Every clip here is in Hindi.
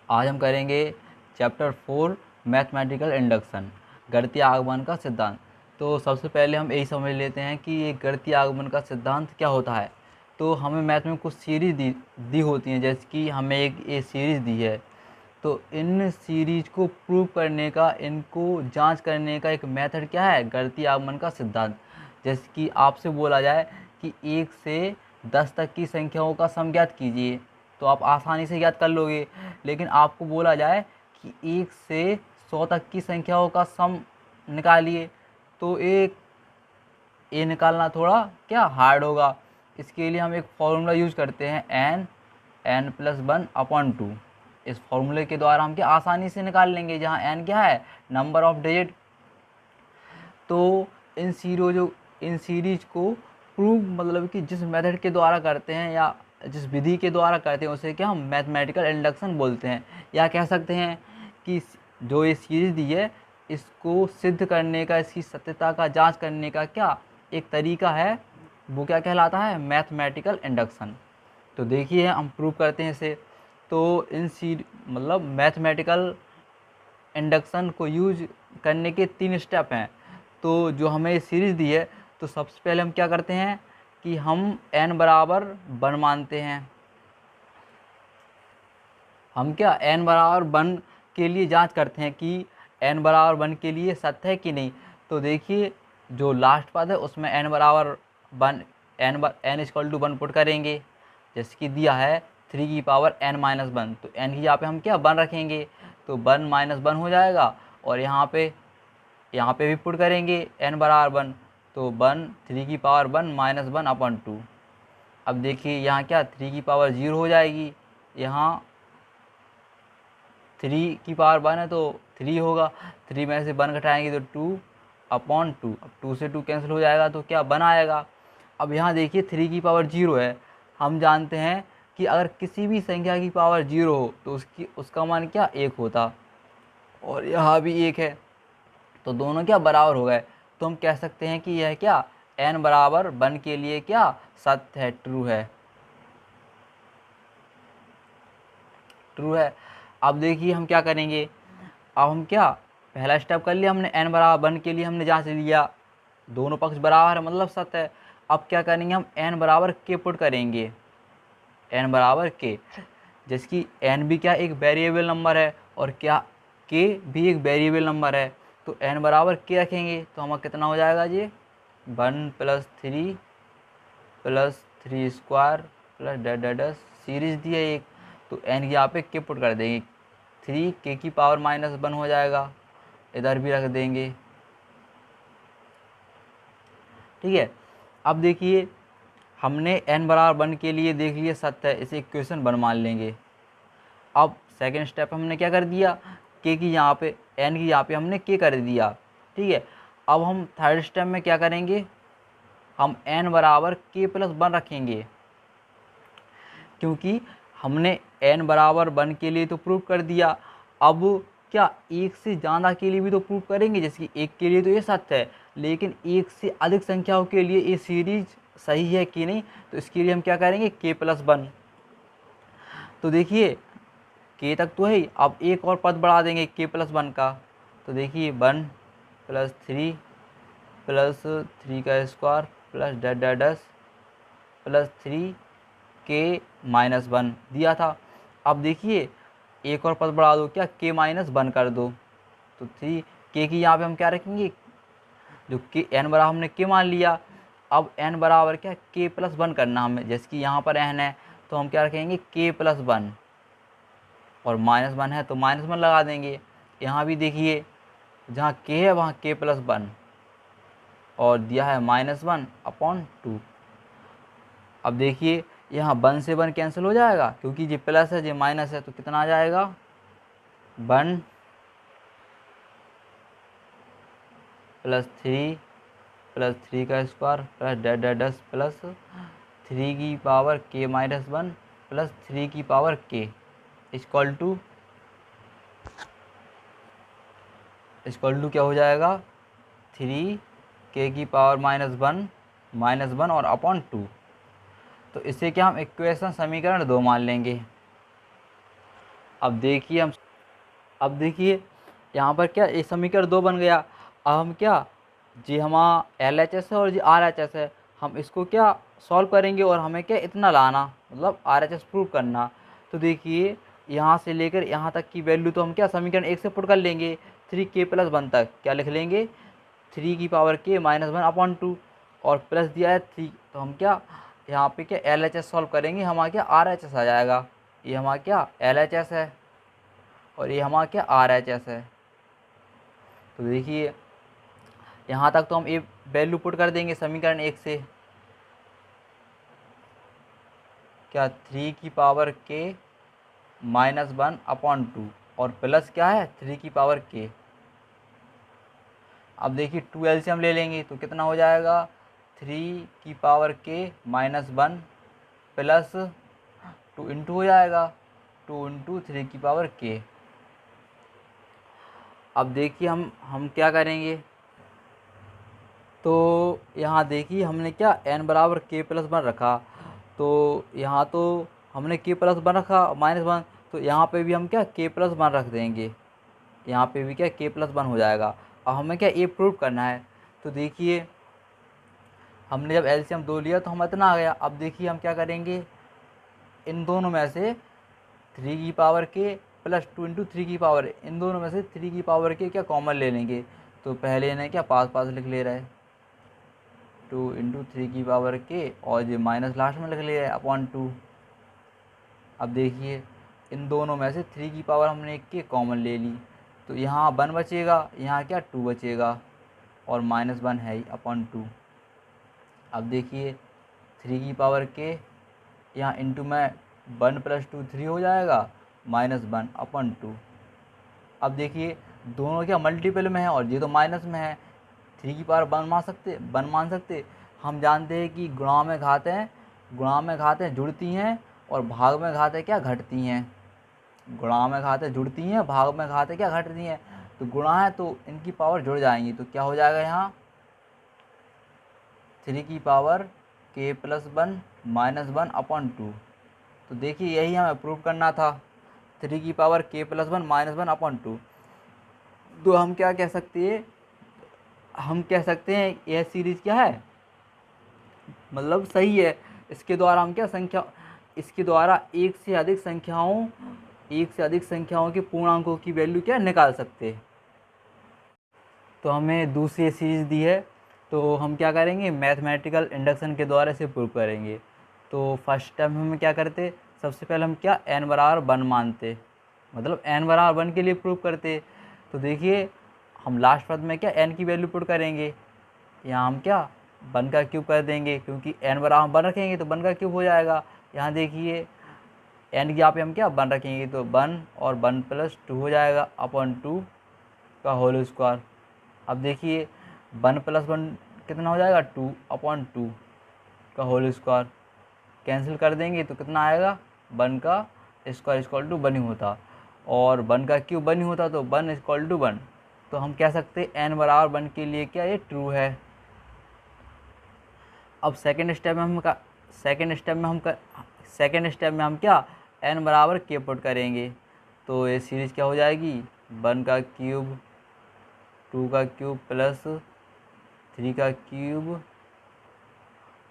आज हम करेंगे चैप्टर 4 मैथमेटिकल इंडक्शन, गणितीय आगमन का सिद्धांत। तो सबसे पहले हम यही समझ लेते हैं कि ये गणितीय आगमन का सिद्धांत क्या होता है। तो हमें मैथ में कुछ सीरीज दी होती हैं, जैसे कि हमें एक ये सीरीज़ दी है। तो इन सीरीज को प्रूव करने का, इनको जांच करने का एक मेथड क्या है, गणितीय आगमन का सिद्धांत। जैसे कि आपसे बोला जाए कि 1 से 10 तक की संख्याओं का सम ज्ञात कीजिए, तो आप आसानी से ज्ञात कर लोगे। लेकिन आपको बोला जाए कि 1 से 100 तक की संख्याओं का सम निकालिए, तो ये निकालना थोड़ा क्या हार्ड होगा। इसके लिए हम एक फॉर्मूला यूज करते हैं, n+1/2। इस फॉर्मूले के द्वारा हम क्या आसानी से निकाल लेंगे, जहाँ n क्या है, नंबर ऑफ डिजिट। तो इन सीरीज को प्रूव मतलब कि जिस मेथड के द्वारा करते हैं या जिस विधि के द्वारा करते हैं, उसे क्या हम मैथमेटिकल इंडक्शन बोलते हैं। या कह सकते हैं कि जो ये सीरीज दी है, इसको सिद्ध करने का, इसकी सत्यता का जांच करने का क्या एक तरीका है, वो क्या कहलाता है, मैथमेटिकल इंडक्शन। तो देखिए हम प्रूव करते हैं इसे। तो मतलब मैथमेटिकल इंडक्शन को यूज करने के 3 स्टेप हैं। तो जो हमें ये सीरीज़ दी है, तो सबसे पहले हम क्या करते हैं कि हम n बराबर 1 मानते हैं। हम क्या n बराबर 1 के लिए जांच करते हैं कि n बराबर 1 के लिए सत्य है कि नहीं। तो देखिए जो लास्ट पद है उसमें n बराबर 1 n=1 पुट करेंगे, जैसे कि दिया है 3 की पावर n-1। तो n की यहाँ पे हम क्या 1 रखेंगे, तो 1 - 1 हो जाएगा। और यहाँ पे भी पुट करेंगे n बराबर 1, तो 3 की पावर 1 - 1/2। अब देखिए यहाँ क्या 3 की पावर 0 हो जाएगी, यहाँ 3 की पावर 1 है तो 3 होगा। 3 में से 1 घटाएंगे तो 2/2। अब 2 से 2 कैंसिल हो जाएगा तो क्या 1 आएगा। अब यहाँ देखिए 3 की पावर 0 है। हम जानते हैं कि अगर किसी भी संख्या की पावर 0 हो तो उसका मान क्या 1 होता, और यहाँ भी 1 है, तो दोनों क्या बराबर हो गए। तो हम कह सकते हैं कि यह क्या n बराबर 1 के लिए क्या सत्य है, ट्रू है, ट्रू है। अब देखिए हम क्या करेंगे। अब हम क्या पहला स्टेप कर लिया हमने, n बराबर 1 के लिए हमने जांच लिया, दोनों पक्ष बराबर है मतलब सत्य है। अब क्या करेंगे, हम n बराबर k पुट करेंगे, n बराबर k। जैसे कि n भी क्या एक वेरिएबल नंबर है और क्या k भी एक वेरिएबल नंबर है। तो n बराबर k रखेंगे तो हमारा कितना हो जाएगा जी, 1 + 3 + 3 स्क्वायर प्लस डैश सीरीज दी है एक, तो n की यहाँ पे k पुट कर देंगे, 3 k की पावर -1 हो जाएगा, इधर भी रख देंगे। ठीक है। अब देखिए हमने n बराबर 1 के लिए देख लिया सत्य है, इसे इक्वेशन 1 मान लेंगे। अब सेकेंड स्टेप हमने क्या कर दिया, k की यहाँ पे n की यहाँ पे हमने k कर दिया। ठीक है। अब हम थर्ड स्टेप में क्या करेंगे, हम n बराबर k + 1 रखेंगे, क्योंकि हमने n बराबर 1 के लिए तो प्रूव कर दिया। अब क्या 1 से ज़्यादा के लिए भी तो प्रूव करेंगे, जैसे कि 1 के लिए तो ये सत्य है, लेकिन 1 से अधिक संख्याओं के लिए ये सीरीज सही है कि नहीं। तो इसके लिए हम क्या करेंगे, k + 1। तो देखिए k तक तो है, अब एक और पद बढ़ा देंगे k + 1 का। तो देखिए 1 + 3 + 3 का square plus dash plus 3 k - 1 दिया था। अब देखिए एक और पद बढ़ा दो, क्या k - 1 कर दो, तो 3 k की यहाँ पे हम क्या रखेंगे, जो k n बराबर हमने k मान लिया। अब n बराबर क्या k + 1 करना हमें, जैसे कि यहाँ पर n है तो हम क्या रखेंगे k + 1, और -1 है तो -1 लगा देंगे। यहाँ भी देखिए जहाँ k है वहाँ k + 1 और दिया है -1/2। अब देखिए यहाँ 1 से 1 कैंसिल हो जाएगा, क्योंकि ये प्लस है ये माइनस है, तो कितना आ जाएगा 1 + 3 का स्क्वायर प्लस डैश प्लस 3 की पावर k - 1 प्लस 3 की पावर k इक्वल टू क्या हो जाएगा 3 k की पावर -1 और /2। तो इसे क्या हम इक्वेशन समीकरण 2 मान लेंगे। अब देखिए यहाँ पर क्या ये समीकरण 2 बन गया। अब हम क्या, जी हमारा LHS है और जी RHS है, हम इसको क्या सॉल्व करेंगे और हमें क्या इतना लाना, मतलब RHS प्रूव करना। तो देखिए यहाँ से लेकर यहाँ तक की वैल्यू तो हम क्या समीकरण 1 से पुट कर लेंगे, 3k+1 तक क्या लिख लेंगे, 3k−1/2 और प्लस दिया है 3, तो हम क्या यहाँ पे क्या LHS सॉल्व करेंगे, हमारा क्या RHS आ जाएगा। ये हमारा क्या LHS है और ये हमारा क्या RHS है। तो देखिए यहाँ तक तो हम ये वैल्यू पुट कर देंगे समीकरण 1 से, क्या 3k−1/2 और प्लस क्या है 3k। अब देखिए 2 LCM ले लेंगे तो कितना हो जाएगा, 3k−1 प्लस 2 इंटू हो जाएगा 2 इंटू 3k। अब देखिए हम क्या करेंगे, तो यहाँ देखिए हमने क्या n=k+1 रखा, तो यहाँ तो हमने k+1 रखा -1, तो यहाँ पे भी हम क्या k+1 रख देंगे, यहाँ पे भी क्या k+1 हो जाएगा। अब हमें क्या ये प्रूव करना है। तो देखिए हमने जब LCM 2 लिया तो हम इतना आ गया। अब देखिए हम क्या करेंगे, इन दोनों में से 3k प्लस 2 इंटू 3k, इन दोनों में से 3k क्या कॉमन ले लेंगे। तो पहले इन्हें क्या पास पास लिख ले रहा है, 2 इंटू 3k और ये माइनस लास्ट में लिख ले रहा है अपॉन 2। अब देखिए इन दोनों में से 3k हमने एक के कॉमन ले ली, तो यहाँ 1 बचेगा, यहाँ क्या 2 बचेगा और -1 है ही अपॉन 2। अब देखिए 3k यहाँ इंटू में 1 + 2 3 हो जाएगा -1 अपॉन 2। अब देखिए दोनों क्या मल्टीपल में है और ये तो माइनस में है, 1 मान सकते। हम जानते हैं कि गुणा में घातें जुड़ती हैं और भाग में घातें क्या घटती हैं। गुणा में घातें जुड़ती हैं, भाग में घातें क्या घटती हैं। तो गुणा है तो इनकी पावर जुड़ जाएंगी, तो क्या हो जाएगा यहाँ 3k+1 -1 अपॉन 2। तो देखिए यही हमें प्रूव करना था, 3k+1 -1 अपॉन 2। तो हम क्या कह सकते हैं, हम कह सकते हैं यह सीरीज क्या है, मतलब सही है। इसके द्वारा हम क्या संख्या, इसके द्वारा एक से अधिक संख्याओं के पूर्णांकों की वैल्यू क्या निकाल सकते हैं। तो हमें दूसरी सीरीज दी है, तो हम क्या करेंगे, मैथमेटिकल इंडक्शन के द्वारा इसे प्रूव करेंगे। तो फर्स्ट टाइम हम क्या करते, सबसे पहले हम क्या n=1 मानते, मतलब n=1 के लिए प्रूव करते। तो देखिए हम लास्ट पद में क्या n की वैल्यू पुट करेंगे, यहाँ हम क्या 1 का क्यूब कर देंगे, क्योंकि n=1 रखेंगे तो 1 का क्यूब हो जाएगा। यहाँ देखिए n की यहाँ पे हम क्या 1 रखेंगे तो 1 और 1 + 2 हो जाएगा अपॉन 2 का होल स्क्वायर। अब देखिए 1 + 1 कितना हो जाएगा 2 अपॉन 2 का होल स्क्वायर, कैंसिल कर देंगे तो कितना आएगा 1 का स्क्वायर इक्वल टू 1 ही होता, और 1 का क्यूब 1 ही होता, तो 1 = 1। तो हम कह सकते हैं n=1 के लिए क्या ये ट्रू है। अब सेकेंड स्टेप में हम क्या n=k पुट करेंगे। तो ये सीरीज क्या हो जाएगी, 1 का क्यूब 2 का क्यूब प्लस 3 का क्यूब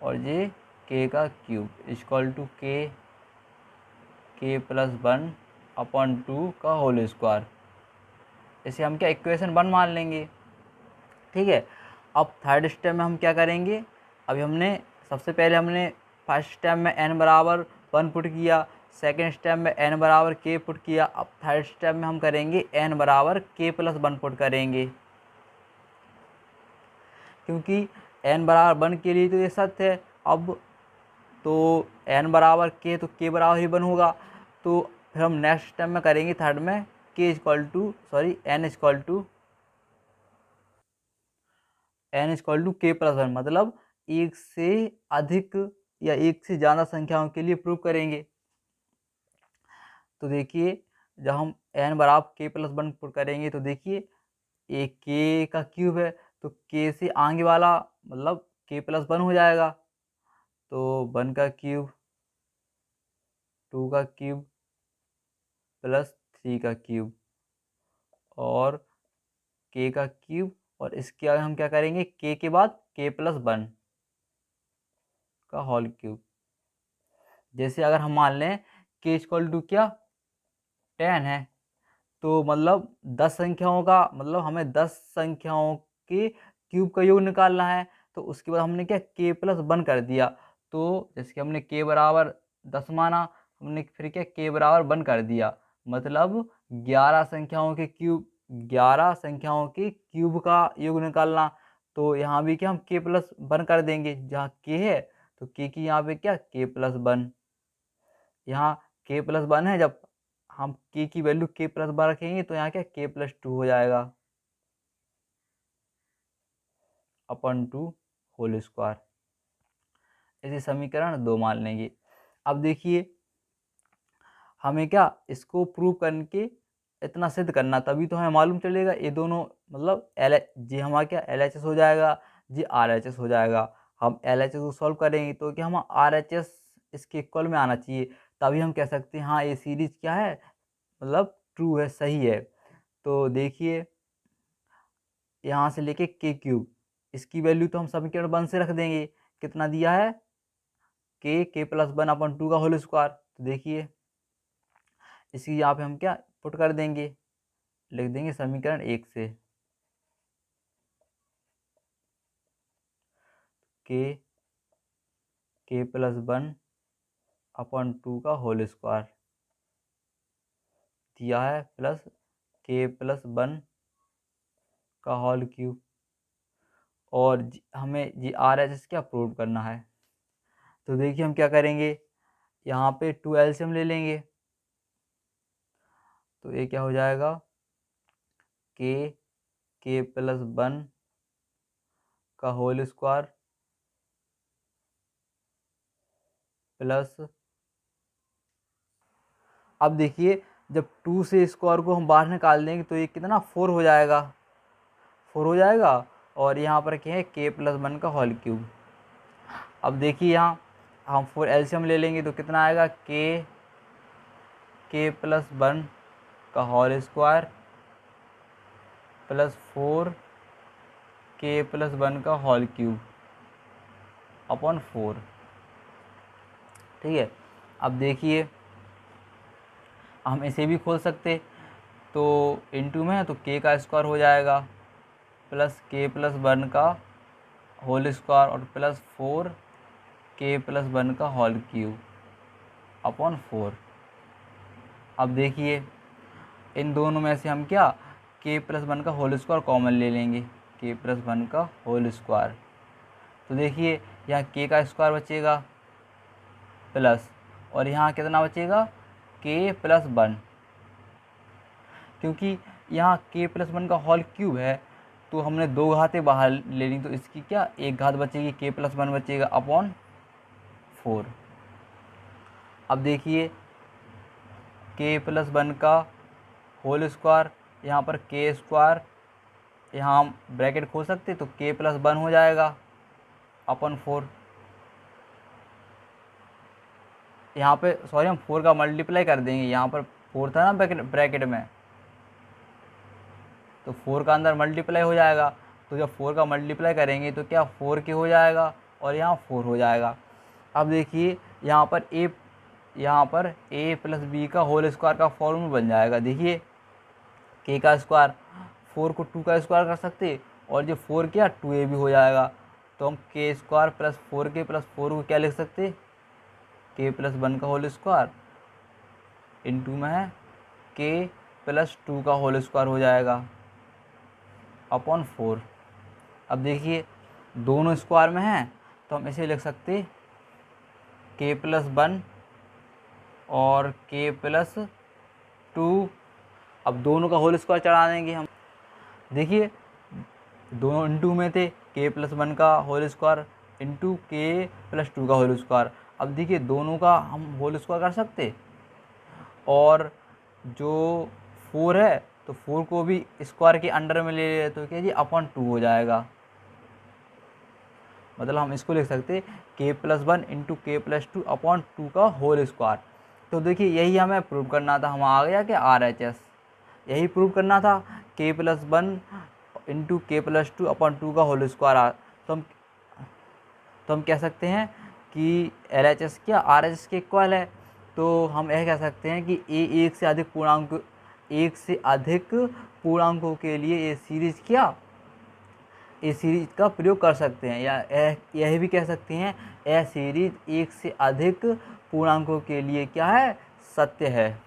और ये k का cube equal to k+1 upon 2 का होल स्क्वायर। इसे हम क्या इक्वेशन 1 मान लेंगे, ठीक है। अब थर्ड स्टेप में हम क्या करेंगे, अभी हमने सबसे पहले हमने फर्स्ट स्टेप में n=1 पुट किया, सेकेंड स्टेप में n=k पुट किया। अब थर्ड स्टेप में हम करेंगे n=k+1 पुट करेंगे, क्योंकि n=1 के लिए तो ये सत्य है। अब तो n=k तो k = 1 होगा। तो फिर हम नेक्स्ट स्टेप में करेंगे थर्ड में n=k+1, मतलब एक से अधिक या एक से ज़्यादा संख्याओं के लिए प्रूव करेंगे। तो देखिए जब हम n=k+1 पुट करेंगे तो देखिए एक k का क्यूब है, तो k से आगे वाला मतलब k+1 हो जाएगा। तो 1 का क्यूब 2 का क्यूब प्लस 3 का क्यूब और k का क्यूब, और इसके आगे हम क्या करेंगे, k के बाद k+1 का होल क्यूब। जैसे अगर हम मान लें k = क्या 10 है, तो मतलब 10 संख्याओं का मतलब हमें 10 संख्याओं के क्यूब का योग निकालना है। तो उसके बाद हमने क्या k+1 कर दिया। तो जैसे कि हमने k बराबर 10 माना, हमने फिर क्या k बराबर 1 कर दिया, मतलब 11 संख्याओं के क्यूब का योग निकालना। तो यहाँ भी क्या हम k+1 कर देंगे, जहाँ k है तो k की यहाँ पे क्या k+1, यहाँ k+1 है, जब हम k की वैल्यू k+1 रखेंगे तो यहाँ क्या k+2 हो जाएगा अपन 2 होल स्क्वायर। इसे समीकरण 2 मान लेंगे। अब देखिए हमें क्या इसको प्रूव करके इतना सिद्ध करना, तभी तो हमें मालूम चलेगा ये दोनों मतलब जी हमारा क्या LHS हो जाएगा, जी RHS हो जाएगा। हम LHS को सॉल्व करेंगे तो क्या हम RHS इसके इक्वल में आना चाहिए, तभी हम कह सकते हैं हाँ ये सीरीज क्या है, मतलब ट्रू है, सही है। तो देखिए यहाँ से लेके k3, इसकी वैल्यू तो हम समीकरण 1 से रख देंगे, कितना दिया है k+1 अपन 2 का होल स्क्वायर। तो देखिए इसी यहाँ पे हम क्या पुट कर देंगे, लिख देंगे समीकरण 1 से k+1 अपन 2 का होल स्क्वायर दिया है, प्लस k+1 का होल क्यूब, और हमें जी RHS क्या प्रूव करना है। तो देखिए हम क्या करेंगे, यहाँ पे 2 एलसीएम ले लेंगे, तो ये क्या हो जाएगा k+1 का होल स्क्वायर प्लस, अब देखिए जब 2 से स्क्वायर को हम बाहर निकाल देंगे तो ये कितना 4 हो जाएगा, 4 हो जाएगा, और यहाँ पर क्या है k+1 का होल क्यूब। अब देखिए यहाँ हम 4 एलसीएम ले लेंगे तो कितना आएगा k+1 का होल स्क्वायर प्लस 4 k+1 का होल क्यूब अपॉन 4। ठीक है, अब देखिए हम इसे भी खोल सकते, तो इनटू में है तो k का स्क्वायर हो जाएगा प्लस k+1 का होल स्क्वायर और प्लस 4 k+1 का होल क्यूब अपॉन 4। अब देखिए इन दोनों में से हम क्या k+1 का होल स्क्वायर कॉमन ले लेंगे, k+1 का होल स्क्वायर। तो देखिए यहाँ k का स्क्वायर बचेगा प्लस, और यहाँ कितना बचेगा k+1, क्योंकि यहाँ k+1 का होल क्यूब है तो हमने 2 घातें बाहर ले ली, तो इसकी क्या 1 घात बचेगी, k+1 बचेगा अपॉन 4। अब देखिए k+1 का होल स्क्वायर, यहाँ पर k स्क्वायर, यहाँ हम ब्रैकेट खोल सकते तो k+1 हो जाएगा अपन 4। यहाँ पे सॉरी हम 4 का मल्टीप्लाई कर देंगे, यहाँ पर 4 था ना ब्रैकेट में, तो 4 का अंदर मल्टीप्लाई हो जाएगा। तो जब 4 का मल्टीप्लाई करेंगे तो क्या 4 के हो जाएगा और यहाँ 4 हो जाएगा। अब देखिए यहाँ पर a प्लस बी का होल स्क्वायर का फॉर्मूला बन जाएगा। देखिए k का स्क्वायर 4 को 2 का स्क्वायर कर सकते, और जो 4 क्या 2a भी हो जाएगा, तो हम k square plus 4k plus 4 को क्या लिख सकते k+1 का होल स्क्वायर इनटू में है k+2 का होल स्क्वायर हो जाएगा अपॉन 4। अब देखिए दोनों स्क्वायर में हैं तो हम इसे लिख सकते k+1 और k+2, अब दोनों का होल स्क्वायर चढ़ा देंगे हम। देखिए दोनों इनटू में थे, k+1 का होल स्क्वायर इंटू k+2 का होल स्क्वायर। अब देखिए दोनों का हम होल स्क्वायर कर सकते, और जो 4 है तो 4 को भी स्क्वायर के अंडर में ले ले तो क्या जी अपॉन 2 हो जाएगा। मतलब हम इसको लिख सकते k+1 इंटू k+2 अपॉन 2 का होल स्क्वायर। तो देखिए यही हमें प्रूव करना था, हम आ गया कि RHS यही प्रूव करना था, k+1 इंटू k+2 अपॉन 2 का होल स्क्वायर। तो हम कह सकते हैं कि LHS क्या RHS के इक्वल है। तो हम यह कह सकते हैं कि एक से अधिक पूर्णांकों के लिए ये सीरीज क्या इस सीरीज का प्रयोग कर सकते हैं, या यह भी कह सकते हैं यह सीरीज एक से अधिक पूर्णांकों के लिए क्या है, सत्य है।